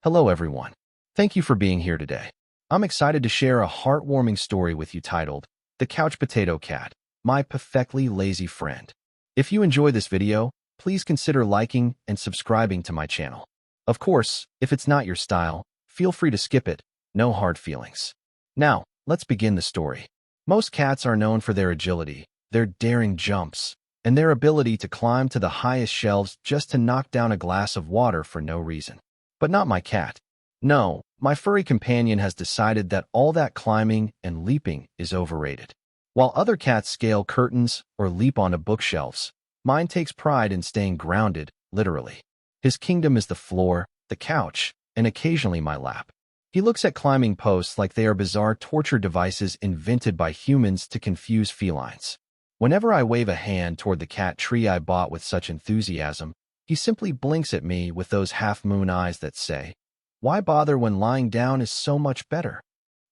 Hello everyone. Thank you for being here today. I'm excited to share a heartwarming story with you titled, The Couch Potato Cat, My Perfectly Lazy Friend. If you enjoy this video, please consider liking and subscribing to my channel. Of course, if it's not your style, feel free to skip it, no hard feelings. Now, let's begin the story. Most cats are known for their agility, their daring jumps, and their ability to climb to the highest shelves just to knock down a glass of water for no reason. But not my cat. No, my furry companion has decided that all that climbing and leaping is overrated. While other cats scale curtains or leap onto bookshelves, mine takes pride in staying grounded, literally. His kingdom is the floor, the couch, and occasionally my lap. He looks at climbing posts like they are bizarre torture devices invented by humans to confuse felines. Whenever I wave a hand toward the cat tree I bought with such enthusiasm, he simply blinks at me with those half-moon eyes that say, "Why bother when lying down is so much better?"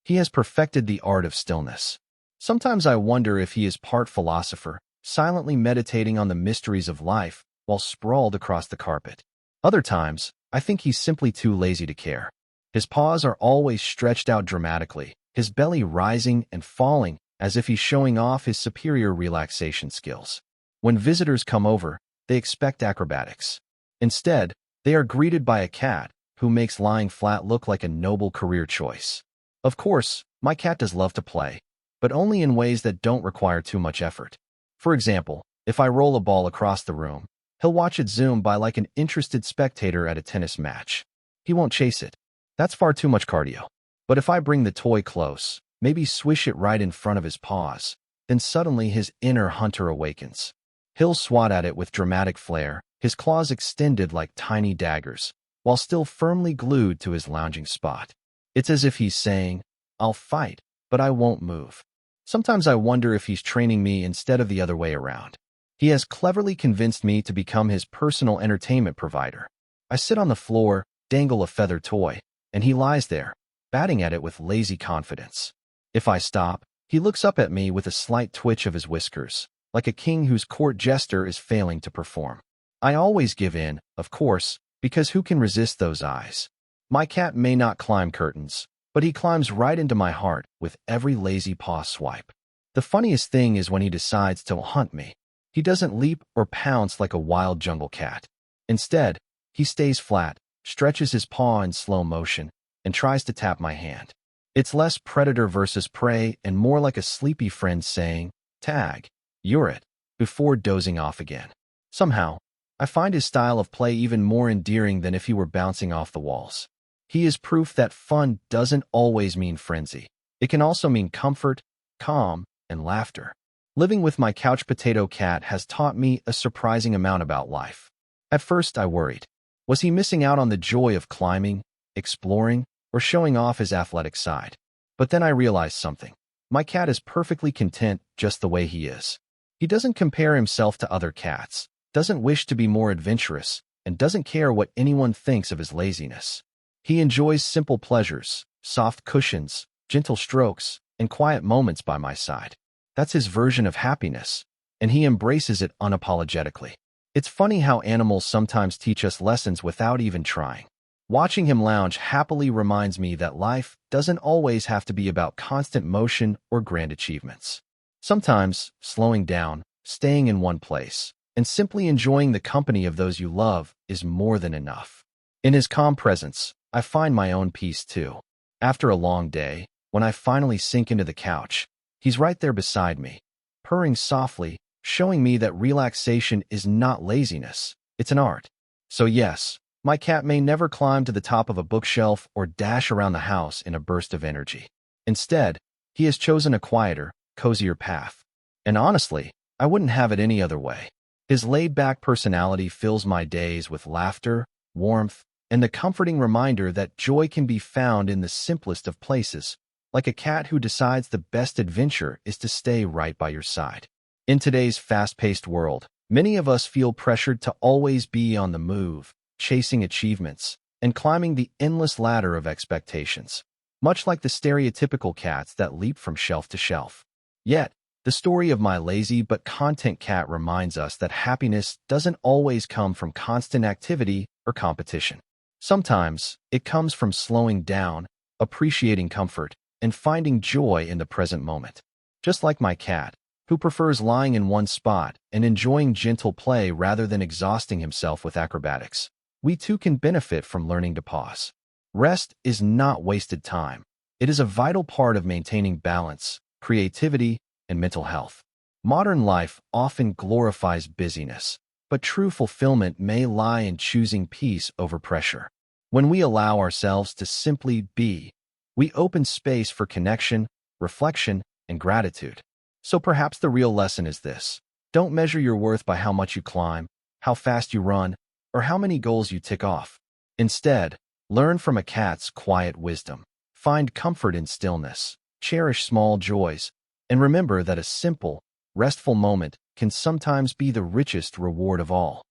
He has perfected the art of stillness. Sometimes I wonder if he is part philosopher, silently meditating on the mysteries of life while sprawled across the carpet. Other times, I think he's simply too lazy to care. His paws are always stretched out dramatically, his belly rising and falling as if he's showing off his superior relaxation skills. When visitors come over, they expect acrobatics. Instead, they are greeted by a cat who makes lying flat look like a noble career choice. Of course, my cat does love to play, but only in ways that don't require too much effort. For example, if I roll a ball across the room, he'll watch it zoom by like an interested spectator at a tennis match. He won't chase it. That's far too much cardio. But if I bring the toy close, maybe swish it right in front of his paws, then suddenly his inner hunter awakens. He'll swat at it with dramatic flair, his claws extended like tiny daggers, while still firmly glued to his lounging spot. It's as if he's saying, "I'll fight, but I won't move." Sometimes I wonder if he's training me instead of the other way around. He has cleverly convinced me to become his personal entertainment provider. I sit on the floor, dangle a feather toy, and he lies there, batting at it with lazy confidence. If I stop, he looks up at me with a slight twitch of his whiskers, like a king whose court jester is failing to perform. I always give in, of course, because who can resist those eyes? My cat may not climb curtains, but he climbs right into my heart with every lazy paw swipe. The funniest thing is when he decides to hunt me. He doesn't leap or pounce like a wild jungle cat. Instead, he stays flat, stretches his paw in slow motion, and tries to tap my hand. It's less predator versus prey and more like a sleepy friend saying, "Tag, you're it," before dozing off again. Somehow, I find his style of play even more endearing than if he were bouncing off the walls. He is proof that fun doesn't always mean frenzy. It can also mean comfort, calm, and laughter. Living with my couch potato cat has taught me a surprising amount about life. At first, I worried. Was he missing out on the joy of climbing, exploring, or showing off his athletic side? But then I realized something. My cat is perfectly content just the way he is. He doesn't compare himself to other cats, doesn't wish to be more adventurous, and doesn't care what anyone thinks of his laziness. He enjoys simple pleasures, soft cushions, gentle strokes, and quiet moments by my side. That's his version of happiness, and he embraces it unapologetically. It's funny how animals sometimes teach us lessons without even trying. Watching him lounge happily reminds me that life doesn't always have to be about constant motion or grand achievements. Sometimes, slowing down, staying in one place, and simply enjoying the company of those you love is more than enough. In his calm presence, I find my own peace too. After a long day, when I finally sink into the couch, he's right there beside me, purring softly, showing me that relaxation is not laziness, it's an art. So yes, my cat may never climb to the top of a bookshelf or dash around the house in a burst of energy. Instead, he has chosen a quieter, cozier path. And honestly, I wouldn't have it any other way. His laid-back personality fills my days with laughter, warmth, and the comforting reminder that joy can be found in the simplest of places, like a cat who decides the best adventure is to stay right by your side. In today's fast-paced world, many of us feel pressured to always be on the move, chasing achievements, and climbing the endless ladder of expectations, much like the stereotypical cats that leap from shelf to shelf. Yet, the story of my lazy but content cat reminds us that happiness doesn't always come from constant activity or competition. Sometimes it comes from slowing down, appreciating comfort, and finding joy in the present moment. Just like my cat, who prefers lying in one spot and enjoying gentle play rather than exhausting himself with acrobatics. We too can benefit from learning to pause. Rest is not wasted time. It is a vital part of maintaining balance, creativity, and mental health. Modern life often glorifies busyness, but true fulfillment may lie in choosing peace over pressure. When we allow ourselves to simply be, we open space for connection, reflection, and gratitude. So perhaps the real lesson is this: don't measure your worth by how much you climb, how fast you run, or how many goals you tick off. Instead, learn from a cat's quiet wisdom. Find comfort in stillness, cherish small joys, and remember that a simple, restful moment can sometimes be the richest reward of all.